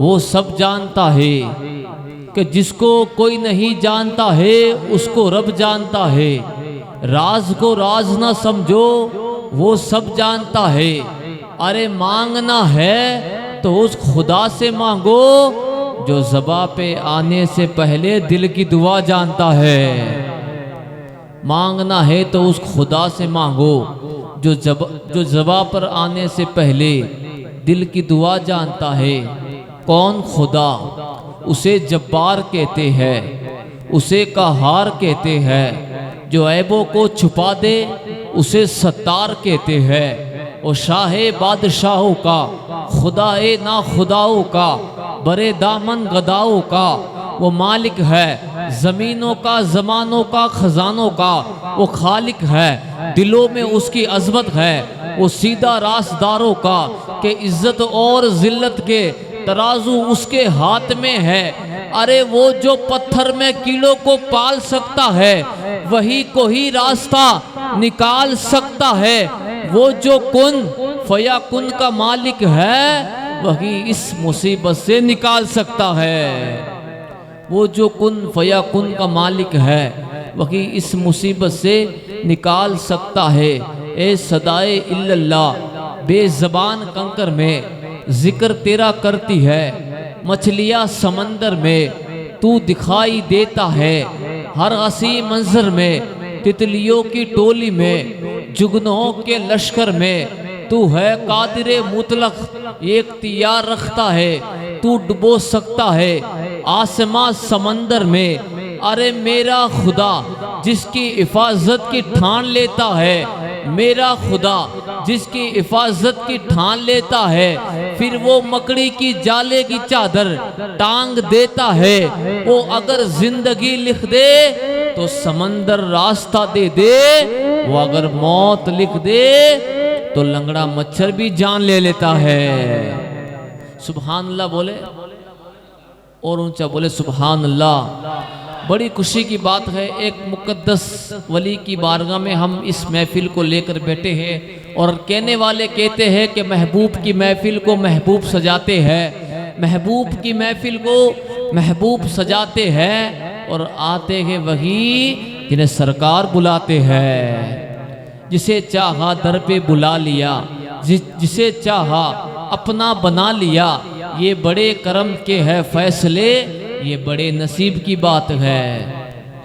वो सब जानता है कि जिसको कोई नहीं जानता है उसको रब जानता है। राज को राज ना समझो, वो सब जानता है। अरे मांगना है तो उस खुदा से मांगो जो ज़बां पे आने से पहले दिल की दुआ जानता है। मांगना है तो उस खुदा से मांगो जो ज़बां पर आने से पहले दिल की दुआ जानता है। कौन खुदा? उसे जब्बार कहते हैं, उसे कहार कहते हैं। जो ऐबों को छुपा दे उसे सत्तार कहते हैं। और शाहे बादशाहों का, खुदा ए ना खुदाओं का, बरे दामन गदाओं का वो मालिक है। ज़मीनों का, ज़मानों का, खजानों का वो खालिक है। दिलों में उसकी अज़मत है। वो सीधा रासदारों का कि इज़्ज़त और ज़िल्लत के तराजू उसके हाथ में है। अरे वो जो पत्थर में कीड़ों को पाल सकता है वही को ही रास्ता निकाल सकता है। वो जो कुन फया कुन का मालिक है वही इस मुसीबत से निकाल सकता है। वो जो कुन फया कुन का मालिक है वही इस मुसीबत से निकाल सकता है। ए सदाए इल्लल्लाह, बेज़बान कंकर में जिक्र तेरा करती है। मछलियाँ समंदर में तू दिखाई देता है। हर हसी मंजर में, तितलियों की टोली में, जुगनों के लश्कर में तू है कादिरे मुतलक, इख्तियार रखता है। तू डुबो सकता है आसमां समंदर में। अरे मेरा खुदा जिसकी हिफाजत की ठान लेता है, मेरा खुदा जिसकी हिफाजत की ठान लेता है, फिर वो मकड़ी की जाले की चादर टांग देता है। वो अगर जिंदगी लिख दे तो समंदर रास्ता दे दे। वो अगर मौत लिख दे तो लंगड़ा मच्छर भी जान ले लेता है। सुभान अल्लाह बोले और ऊंचा बोले सुभान अल्लाह। बड़ी खुशी की बात है, एक मुकद्दस वली की बारगाह में हम इस महफिल को लेकर बैठे हैं। और कहने वाले कहते हैं कि महबूब की महफिल को महबूब सजाते हैं, महबूब की महफिल को महबूब सजाते हैं। और आते हैं वही जिन्हें सरकार बुलाते हैं। जिसे चाहा दर पे बुला लिया, जिसे चाहा अपना बना लिया। ये बड़े करम के है फैसले, ये बड़े नसीब की बात है।